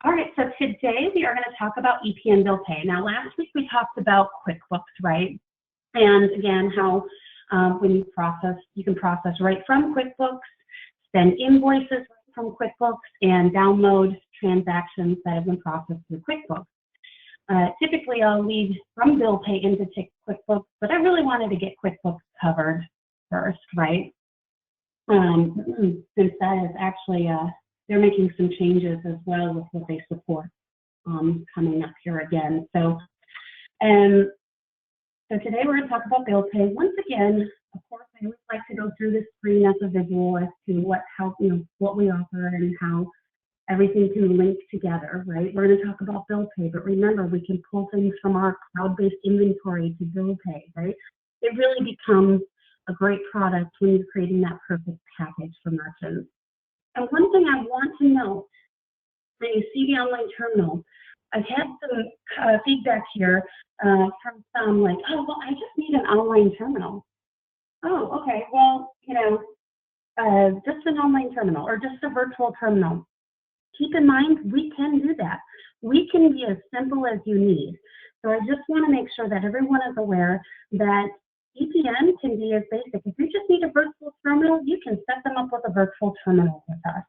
All right, so today we are going to talk about EP and bill pay. Now, last week we talked about QuickBooks, right? And again, how when you can process right from QuickBooks, send invoices right from QuickBooks, and download transactions that have been processed through QuickBooks. Typically, I'll lead from bill pay into QuickBooks, but I really wanted to get QuickBooks covered first, right? Since that is actually they're making some changes as well with what they support coming up here again. So today we're going to talk about bill pay. Once again, of course, I always like to go through this screen as a visual as to what we offer and how everything can link together, right? We're going to talk about bill pay, but remember, we can pull things from our cloud-based inventory to bill pay, right? It really becomes a great product when you're creating that perfect package for merchants. And one thing I want to note, when you see the online terminal, I've had some feedback here from some like, oh, well, I just need an online terminal. Oh, okay, well, just an online terminal or just a virtual terminal. Keep in mind, we can do that. We can be as simple as you need. So I just want to make sure that everyone is aware that EPN can be as basic. If you just need a virtual terminal, you can set them up with a virtual terminal with us.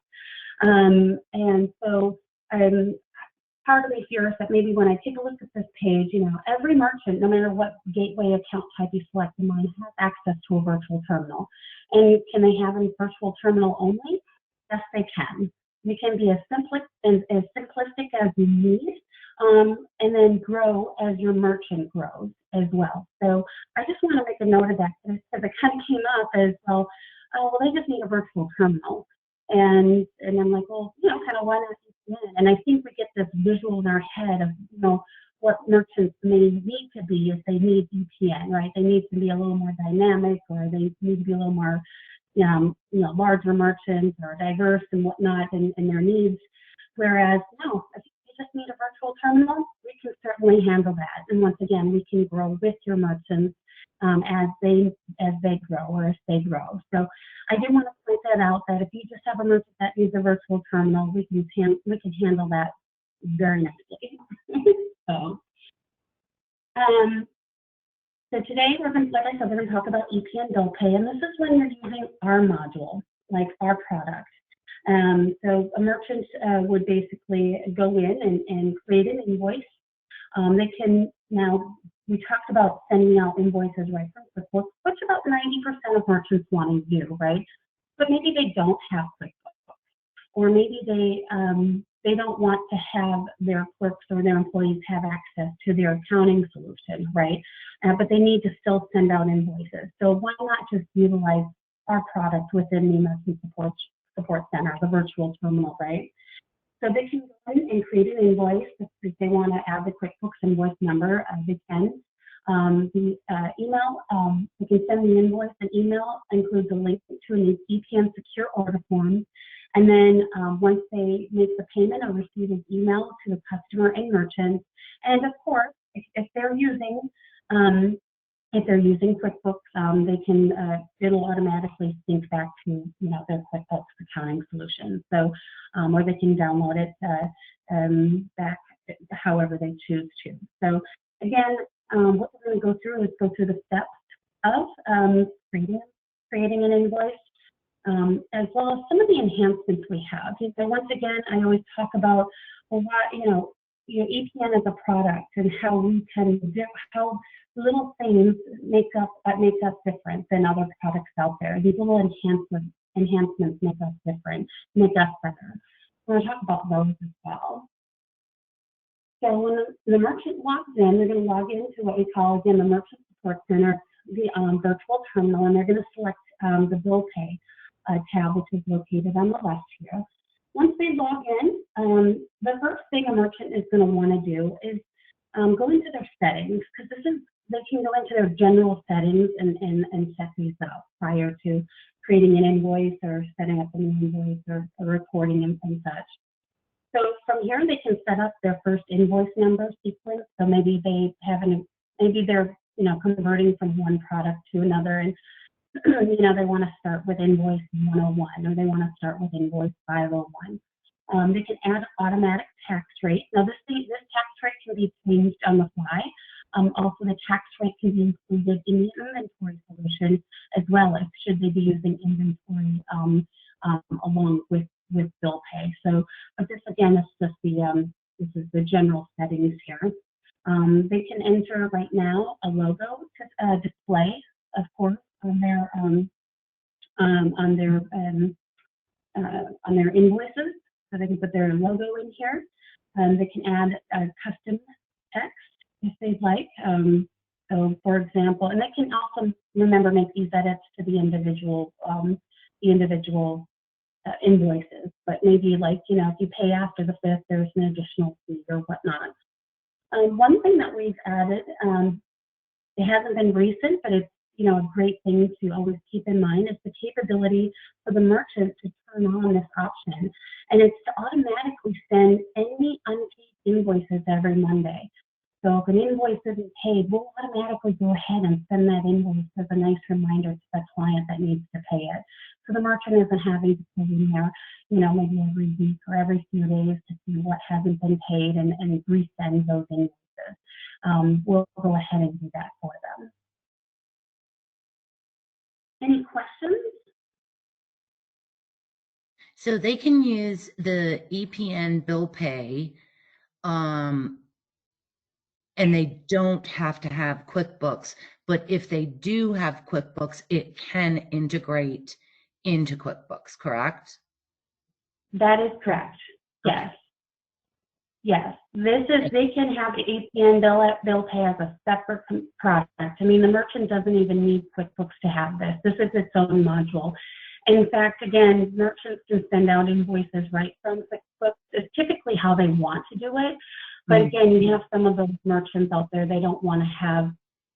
And so part of me fears that maybe when I take a look at this page, every merchant, no matter what gateway account type you select in mind, has access to a virtual terminal. And can they have a virtual terminal only? Yes, they can. You can be as simplistic as you need, and then grow as your merchant grows as well. So I just want to make a note of that because it kind of came up as well. Oh, well, they just need a virtual terminal, and I'm like, well, kind of why not EPN? And I think we get this visual in our head of what merchants may need to be if they need EPN, right? They need to be a little more dynamic, or they need to be a little more larger merchants or diverse and whatnot in their needs. Whereas, no, if you just need a virtual terminal, we can certainly handle that. And once again, we can grow with your merchants as they grow or as they grow. So I do want to point that out, that if you just have a merchant that needs a virtual terminal, we can handle that very nicely. So today we're going to talk about EP and bill pay, and this is when you're using our module, like our product. So a merchant would basically go in and create an invoice. They can we talked about sending out invoices right from QuickBooks, which about 90% of merchants want to do, right? But maybe they don't have QuickBooks, or maybe they don't want to have their clerks or their employees have access to their accounting solution, right? But they need to still send out invoices. So why not just utilize our product within the Merchant Support Center, the virtual terminal, right? So they can go in and create an invoice. If they want to add the QuickBooks invoice number, they can. The email, you can send the invoice. An email includes a link to an EPN secure order form. And then once they make the payment, I'll receive an email to the customer and merchant. And of course, if they're using QuickBooks, they can it'll automatically sync back to their QuickBooks accounting solution. So or they can download it back however they choose to. So again, what we're going to go through is go through the steps of creating an invoice. As well as some of the enhancements we have. So once again, I always talk about, well, EPN as a product and how we can do, how little things make us different than other products out there. These little enhancements make us different, make us better. We're going to talk about those as well. So when the merchant logs in, they're going to log into what we call, again, the Merchant Support Center, the virtual terminal, and they're going to select the bill pay tab, which is located on the left here. Once they log in, the first thing a merchant is going to want to do is go into their settings, because they can go into their general settings and set these up prior to creating an invoice or setting up an invoice or reporting and such. So from here, they can set up their first invoice number sequence. So maybe they're converting from one product to another, and they want to start with invoice 101, or they want to start with invoice 501. They can add automatic tax rate. Now this tax rate can be changed on the fly. Also, the tax rate can be included in the inventory solution as well, as should they be using inventory along with bill pay. So, but this again is just this is the general settings here. They can enter right now a logo to display, of course, on their invoices, so they can put their logo in here. They can add custom text if they'd like. So, for example, and they can also remember make these edits to the individual invoices. But maybe like if you pay after the 5th, there's an additional fee or whatnot. One thing that we've added, it hasn't been recent, but it's a great thing to always keep in mind, is the capability for the merchant to turn on this option, and it's to automatically send any unpaid invoices every Monday. So if an invoice isn't paid, we'll automatically go ahead and send that invoice as a nice reminder to the client that needs to pay it. So the merchant isn't having to put in there, maybe every week or every few days to see what hasn't been paid and resend those invoices. We'll go ahead and do that for them. Any questions? So they can use the EPN bill pay, and they don't have to have QuickBooks, but if they do have QuickBooks, it can integrate into QuickBooks, correct? That is correct. Yes. Yes. They can have the EPN bill pay as a separate product. I mean, the merchant doesn't even need QuickBooks to have this. This is its own module. In fact, again, merchants can send out invoices right from QuickBooks. It's typically how they want to do it. But again, you have some of those merchants out there, they don't want to have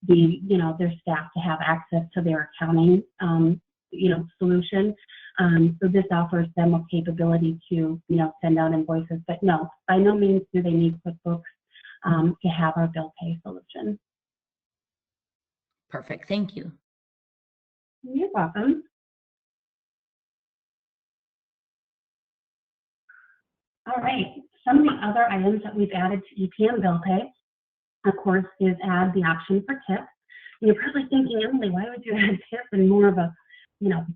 their staff to have access to their accounting, solution. So this offers them a capability to, send out invoices. But no, by no means do they need QuickBooks to have our bill pay solution. Perfect. Thank you. You're welcome. All right. Some of the other items that we've added to EPN bill pay, of course, is add the option for tips. And you're probably thinking, Emily, why would you add tips and more of a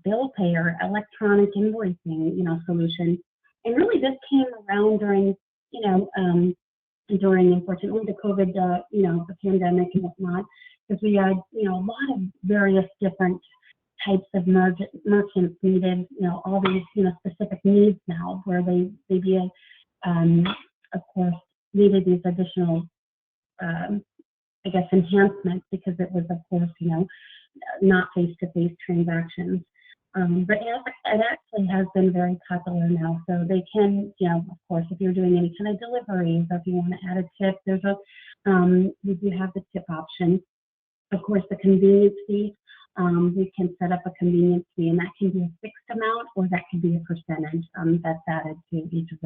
bill pay or electronic invoicing, solution? And really, this came around during, unfortunately, the COVID, the pandemic and whatnot, because we had, a lot of various different types of merchants needed, all these, specific needs now, where they of course, needed these additional, enhancements, because it was, of course, not face-to-face transactions. But it actually has been very popular now. So they can, of course, if you're doing any kind of deliveries, or if you want to add a tip, we do have the tip option. Of course, the convenience fee, we can set up a convenience fee, and that can be a fixed amount, or that can be a percentage that's added to each of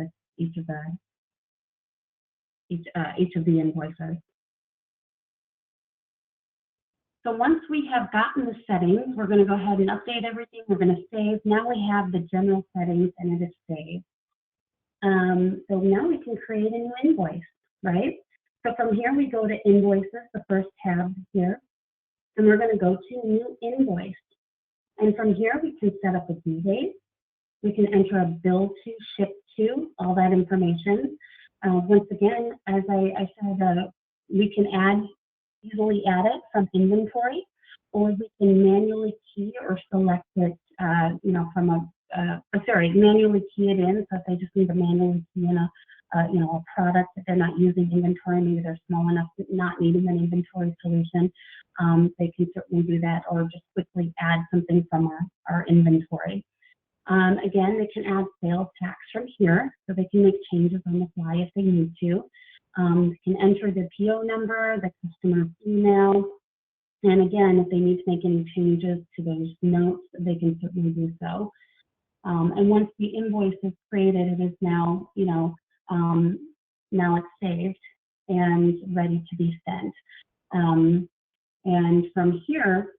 the invoices. So once we have gotten the settings, we're going to go ahead and update everything. We're going to save. Now we have the general settings, and it is saved. So now we can create a new invoice, right? So from here, we go to invoices, the first tab here, and we're going to go to new invoice. And from here, we can set up a due date. We can enter a bill to, ship to, all that information. Once again, as I said, we can easily add it from inventory, or we can manually key or select it, manually key it in. So if they just need to manually key in a product that they're not using inventory, maybe they're small enough to not needing an inventory solution, they can certainly do that, or just quickly add something from our inventory. Again, they can add sales tax from here, so they can make changes on the fly if they need to. They can enter the PO number, the customer's email, and again, if they need to make any changes to those notes, they can certainly do so. And once the invoice is created, it is now, now it's saved and ready to be sent. And from here,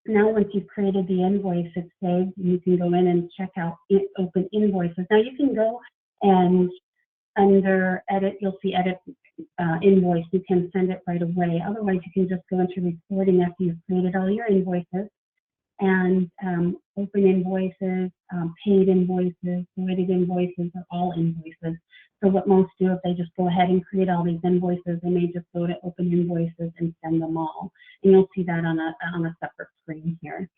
now once you've created the invoice, it's saved, you can go in and check out open invoices. Now you can go And under edit, you'll see edit invoice. You can send it right away. Otherwise, you can just go into reporting after you've created all your invoices and open invoices, paid invoices, voided invoices, or all invoices. So what most do, if they just go ahead and create all these invoices, they may just go to open invoices and send them all. And you'll see that on a separate screen here.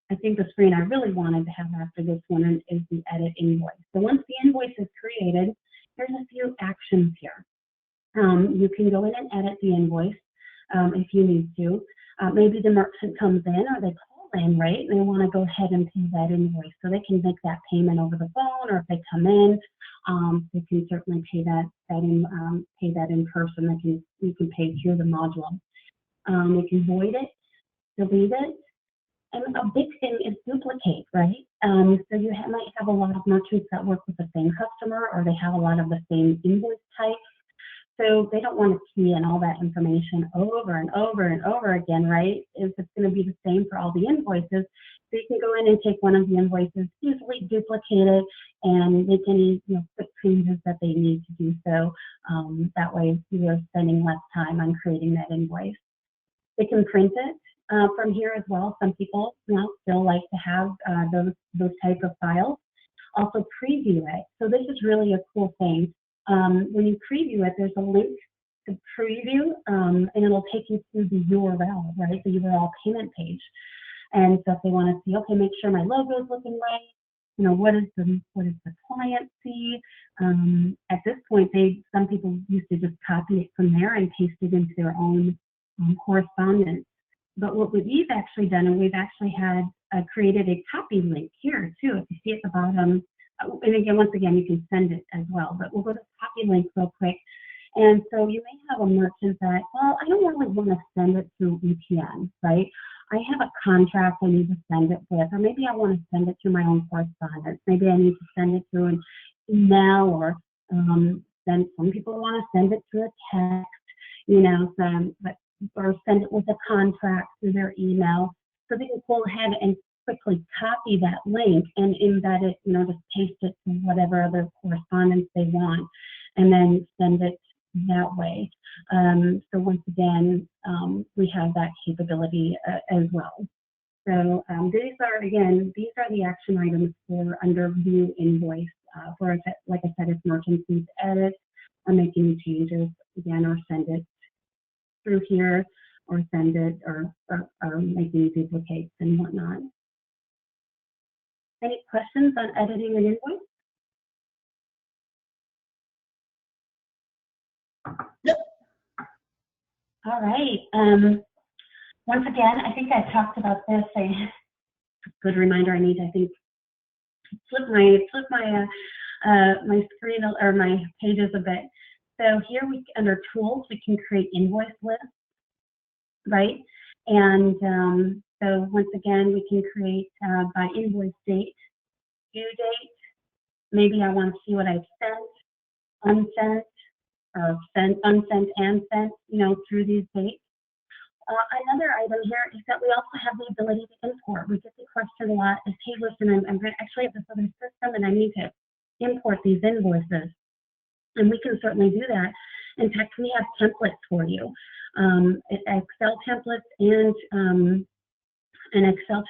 I think the screen I really wanted to have after this one is the edit invoice. So once the invoice is created, there's a few actions here. You can go in and edit the invoice if you need to. Maybe the merchant comes in or they call in, right? And they want to go ahead and pay that invoice. So they can make that payment over the phone, or if they come in, they can certainly pay that in person. You can pay through the module. You can void it, delete it. And a big thing is duplicate, right? So you might have a lot of merchants that work with the same customer, or they have a lot of the same invoice type. So they don't want to key in all that information over and over and over again, right? If it's going to be the same for all the invoices, so you can go in and take one of the invoices, easily duplicate it, and make any quick changes that they need to do so. That way, you're spending less time on creating that invoice. They can print it from here as well. Some people still like to have those type of files. Also preview it. So this is really a cool thing. When you preview it, there's a link to preview, and it'll take you through the URL, right? The URL payment page. And so if they want to see, okay, make sure my logo is looking right. What is the client see? At this point, some people used to just copy it from there and paste it into their own correspondence. But what we've actually done, and we've actually had created a copy link here too. If you see at the bottom, and again, once again, you can send it as well. But we'll go to copy link real quick. And so you may have a merchant that, well, I don't really want to send it through EPN, right? I have a contract I need to send it with, or maybe I want to send it through my own correspondence. Maybe I need to send it through an email, or then some people want to send it through a text, or send it with a contract through their email. So they can go ahead and quickly copy that link and embed it, just paste it to whatever other correspondence they want, and then send it that way. So once again, we have that capability as well. So these are the action items for under view invoice. Like I said, if merchants need to edit or make any changes, again, or send it through here, or send it, or make any duplicates and whatnot. Any questions on editing an invoice? Nope. All right. Once again, I think I talked about this. Good reminder. I need to, I think, flip my screen or my pages a bit. So here under tools, we can create invoice lists, right? And so once again, we can create by invoice date, due date. Maybe I want to see what I've sent, unsent, or sent, unsent, and sent, through these dates. Another item here is that we also have the ability to import. We get the question a lot is, hey, listen, I'm going to actually have this other system and I need to import these invoices. And we can certainly do that. In fact, we have templates for you, Excel templates and Excel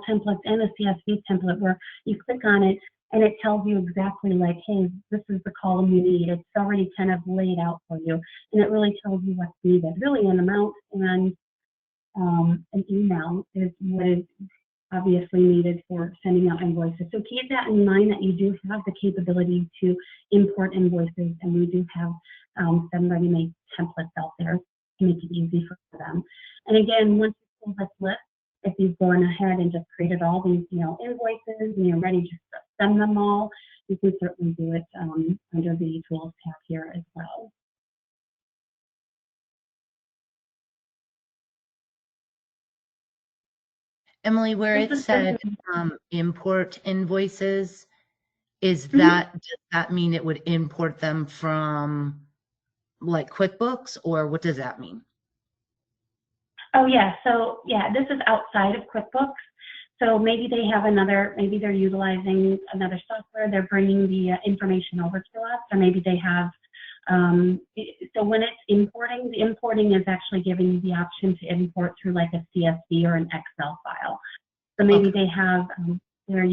templates and a CSV template, where you click on it and it tells you exactly like, hey, this is the column you need. It's already kind of laid out for you, and it really tells you what's needed. Really, an amount and an email is what is obviously needed for sending out invoices. So keep that in mind, that you do have the capability to import invoices, and we do have some ready-made templates out there to make it easy for them. And again, once you pull this list, if you've gone ahead and just created all these invoices and you're ready just to send them all, you can certainly do it under the Tools tab here as well. Emily, where it said import invoices, does that mean it would import them from like QuickBooks, or what does that mean? Oh yeah, so yeah, this is outside of QuickBooks. So maybe they have maybe they're utilizing another software, they're bringing the information over to us, or maybe they have, so when it's importing, the importing is actually giving you the option to import through like a CSV or an Excel file. So maybe they have, they're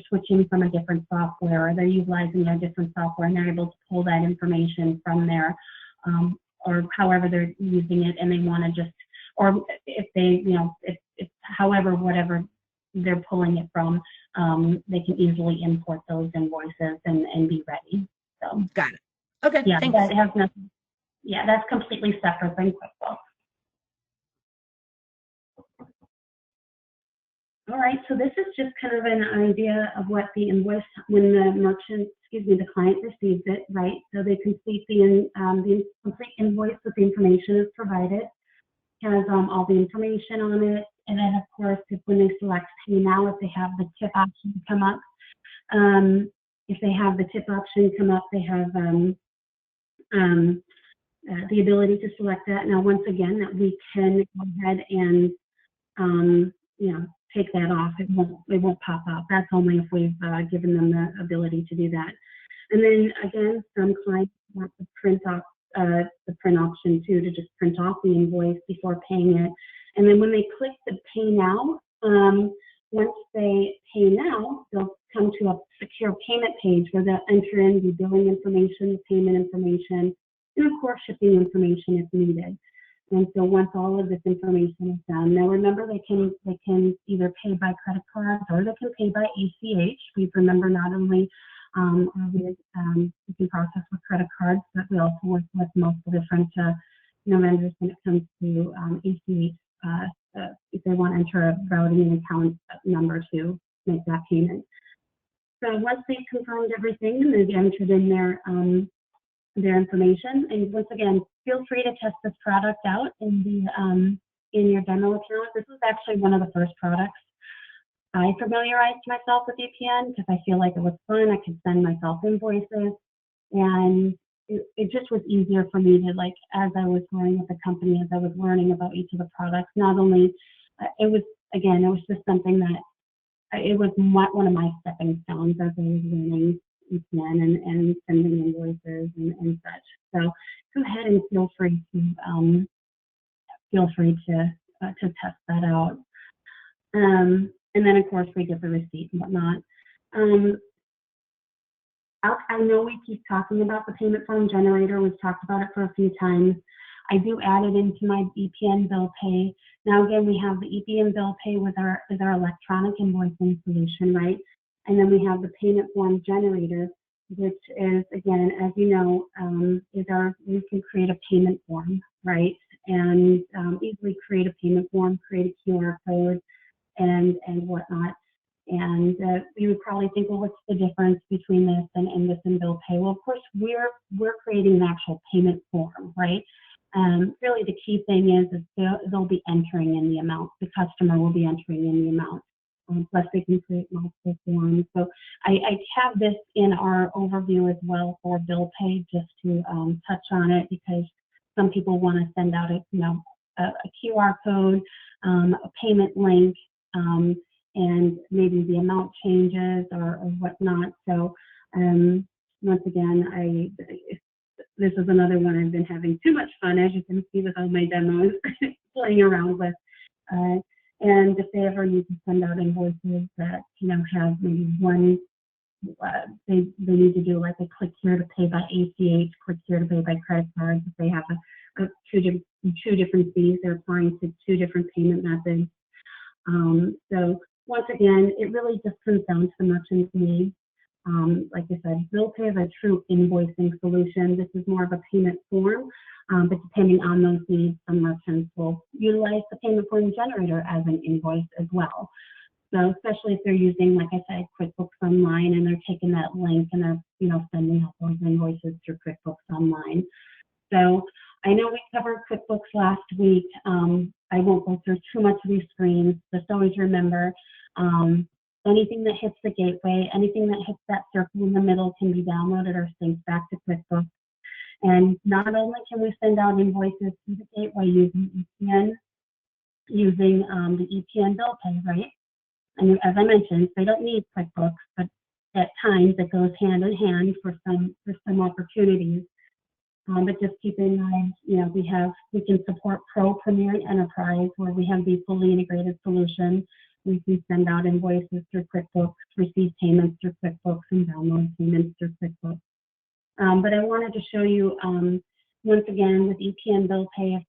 switching from a different software, or they're utilizing a different software, and they're able to pull that information from there, or however they're using it, and they want to just, or if they, if however, whatever they're pulling it from, they can easily import those invoices and be ready. So got it. Okay, yeah, thanks. that has nothing. Yeah, that's completely separate than QuickBooks. All right, so this is just kind of an idea of what the invoice, when the merchant, the client receives it, right? So they complete the complete invoice with the information is provided, has all the information on it, and then of course, when they select Pay Now, if they have the tip option come up, if they have the tip option come up, they have the ability to select that. Now, once again, that we can go ahead and take that off. It won't pop up. That's only if we've given them the ability to do that. And then again, some clients want to print off the print option too, to just print off the invoice before paying it. And then when they click the Pay Now, once they pay now, they'll come to a secure payment page where they'll enter in the billing information, the payment information, and of course shipping information if needed. And so once all of this information is done, now remember they can either pay by credit card or they can pay by ACH. Please remember not only we can process with credit cards, but we also work with multiple different vendors when it comes to ACH. If they want to enter a routing and account number to make that payment. So once they've confirmed everything and they've entered in their information, and once again, feel free to test this product out in your demo account. This was actually one of the first products I familiarized myself with EPN because I feel like it was fun. I could send myself invoices, and it just was easier for me to, like, as I was growing with the company, as I was learning about each of the products, not only, it was just something that, it was one of my stepping stones as I was learning EPN and sending invoices and such. So go ahead and feel free to test that out. And then of course we get the receipt and whatnot. I know we keep talking about the payment form generator. We've talked about it for a few times. I do add it into my EPN bill pay. Now again, we have the EPN bill pay with our electronic invoicing solution, right? And then we have the payment form generator, which is, again, as you know, we can create a payment form, right? And easily create a payment form, create a QR code, and whatnot. And you would probably think, well, what's the difference between this and this and bill pay? Well, of course, we're creating an actual payment form, right? Really, the key thing is they'll be entering in the amount. The customer will be entering in the amount. Plus, they can create multiple forms. So I have this in our overview as well for bill pay, just to touch on it, because some people want to send out a QR code, a payment link, and maybe the amount changes or whatnot. So once again, this is another one I've been having too much fun, as you can see with all my demos, playing around with. And if they ever need to send out invoices that have maybe one, they need to do like a click here to pay by ACH, click here to pay by credit card. If they have two different fees, they're applying to two different payment methods. So once again, it really just comes down to the merchant's needs. Like I said, bill pay is a true invoicing solution. This is more of a payment form, but depending on those needs, some merchants will utilize the payment form generator as an invoice as well. So especially if they're using, like I said, QuickBooks Online, and they're taking that link and they're sending out those invoices through QuickBooks Online. So I know we covered QuickBooks last week. I won't go through too much of these screens. Just always remember, anything that hits the gateway, anything that hits that circle in the middle can be downloaded or synced back to QuickBooks. And not only can we send out invoices through the gateway using EPN, using the EPN bill pay, right? And as I mentioned, they don't need QuickBooks, but at times it goes hand in hand for some opportunities. But just keep in mind, we can support Pro, Premier, and Enterprise, where we have the fully integrated solution. We can send out invoices through QuickBooks, receive payments through QuickBooks, and download payments through QuickBooks. But I wanted to show you, once again, with EPN Bill Pay,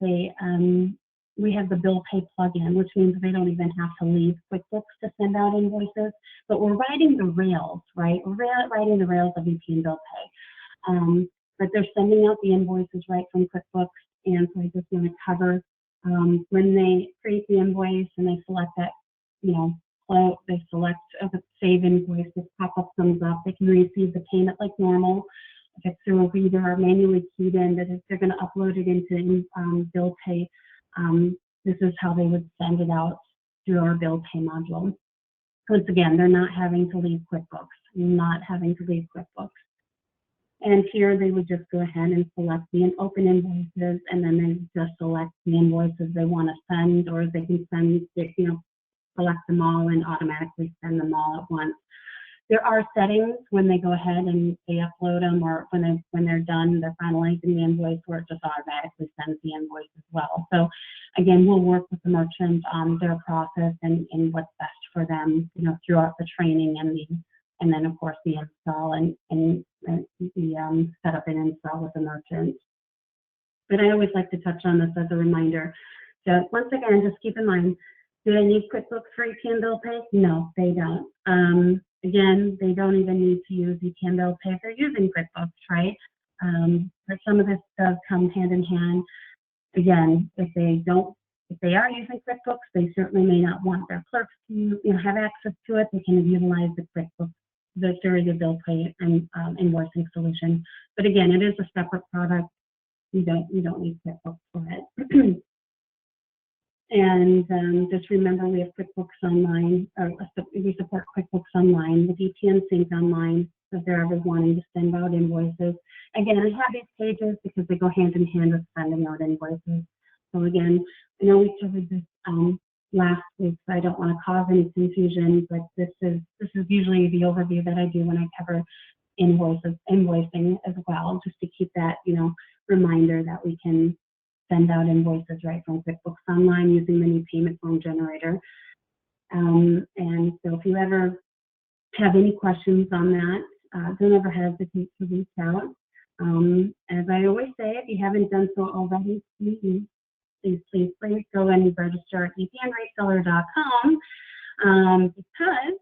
we have the Bill Pay plugin, which means they don't even have to leave QuickBooks to send out invoices, but we're writing the rails, right? We're writing the rails of EPN Bill Pay. But they're sending out the invoices right from QuickBooks, and so I just want to cover when they create the invoice and they select that, they select save invoice, this pop-up comes up, they can receive the payment like normal. If it's through a reader or manually keyed in, that if they're going to upload it into Bill Pay, this is how they would send it out through our Bill Pay module. Once again, they're not having to leave QuickBooks, And here they would just go ahead and select the open invoices, and then they just select the invoices they want to send, or they can select them all and automatically send them all at once. There are settings when they go ahead and they upload them, or when they're done, they're finalizing the invoice, where it just automatically sends the invoice as well. So again, we'll work with the merchant on their process and what's best for them, throughout the training and then of course the install and the setup and install with the merchant. But I always like to touch on this as a reminder. So once again, just keep in mind, do they need QuickBooks for EPN Bill Pay? No, they don't. Again, they don't even need to use EPN Bill Pay if they're using QuickBooks, right? But some of this does come hand in hand. Again, if they are using QuickBooks, they certainly may not want their clerks to have access to it. They can utilize the QuickBooks, the Bill Pay and invoicing solution. But again, it is a separate product. You don't need QuickBooks for it. And just remember, we have QuickBooks Online, or we support QuickBooks Online with EPN Sync Online, if they're ever wanting to send out invoices. Again, I have these pages because they go hand in hand with sending out invoices. So again, I know we covered this last week, so I don't want to cause any confusion, but this is usually the overview that I do when I cover invoicing as well, just to keep that reminder that we can send out invoices right from QuickBooks Online using the new payment form generator. And so if you ever have any questions on that, don't ever hesitate to reach out. As I always say, if you haven't done so already, please go and register at epnreseller.com, because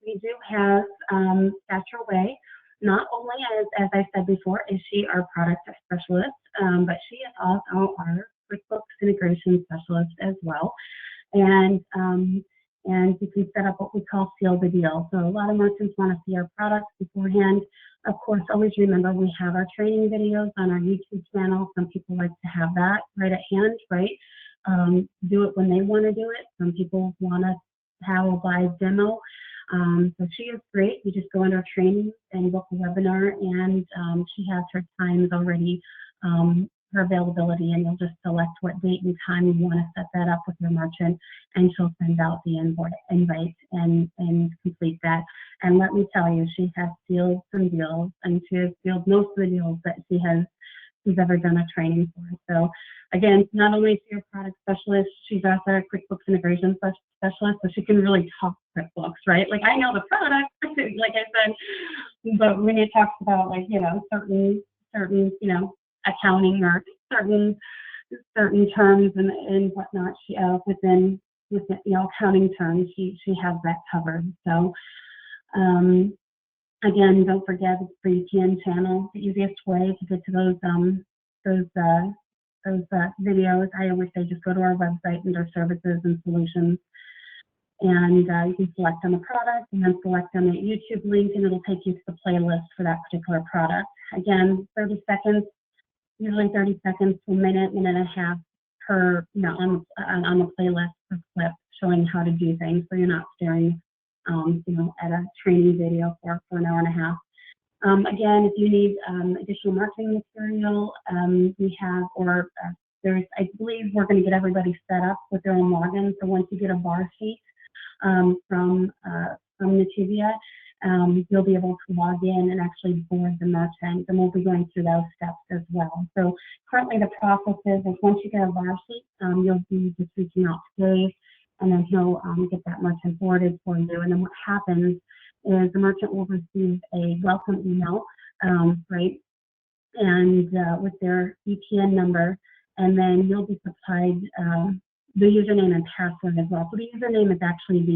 we do have Satra Way. Not only, as I said before, is she our product specialist, but she is also our QuickBooks integration specialist as well. And you can set up what we call seal the deal. So a lot of merchants want to see our products beforehand. Of course, always remember we have our training videos on our YouTube channel. Some people like to have that right at hand, right? Do it when they want to do it. Some people want to have a live demo. So she is great. You just go under our training and book a webinar, and she has her times already, her availability, and you'll just select what date and time you want to set that up with your merchant, and she'll send out the invite and complete that. And let me tell you, she has sealed some deals, and she has sealed most of the deals that she's ever done a training for. So again, not only is she a product specialist, she's also a QuickBooks integration specialist, so she can really talk QuickBooks, right? Like, I know the product, like I said, but when it talks about certain accounting or certain terms and whatnot, she within accounting terms, she has that covered. So again, don't forget the free EPN channel. The easiest way to get to those videos, I always say, just go to our website under services and solutions, and you can select on the product and then select on the YouTube link, and it'll take you to the playlist for that particular product. Again, 30 seconds, usually 30 seconds to a minute and a half per, on the playlist per clip, showing how to do things, so you're not staring at a training video for an hour and a half. Again, if you need additional marketing material, we have, I believe we're going to get everybody set up with their own login. So once you get a bar sheet, from Nativia, you'll be able to log in and actually board the merchant, and we'll be going through those steps as well. So currently the process is once you get a bar sheet, you'll be just reaching out to Dave, and then he'll get that merchant boarded for you. And then what happens is the merchant will receive a welcome email, right, and with their EPN number, and then you'll be supplied the username and password as well. So the username is actually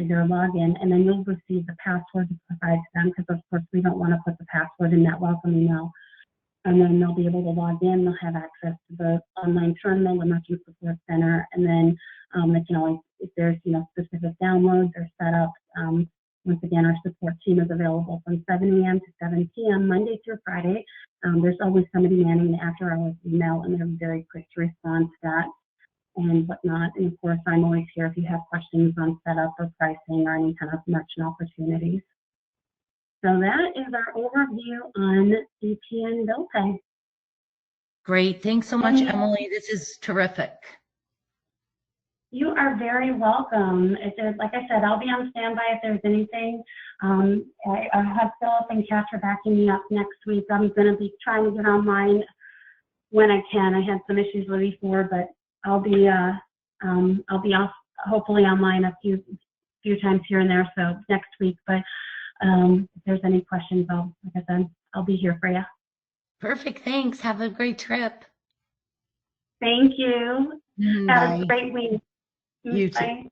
their login, and then you'll receive the password to provide to them, because of course we don't want to put the password in that welcome email. And then they'll be able to log in, they'll have access to the online terminal, the merchant support center, and then they can always, if there's specific downloads or setups, once again, our support team is available from 7 a.m. to 7 p.m. Monday through Friday. There's always somebody manning the after hours email, and they're very quick to respond to that and whatnot. And of course, I'm always here if you have questions on setup or pricing or any kind of merchant opportunities. So that is our overview on EPN bill pay. Great. Thanks so much, Emily. This is terrific. You are very welcome. Like I said, I'll be on standby if there's anything. I have Philip and Casper backing me up next week. I'm going to be trying to get online when I can. I had some issues with before, but I'll be off, hopefully online a few times here and there. So next week, but if there's any questions, like I said, I'll be here for you. Perfect. Thanks. Have a great trip. Thank you. Bye. Have a great week. You too. Bye.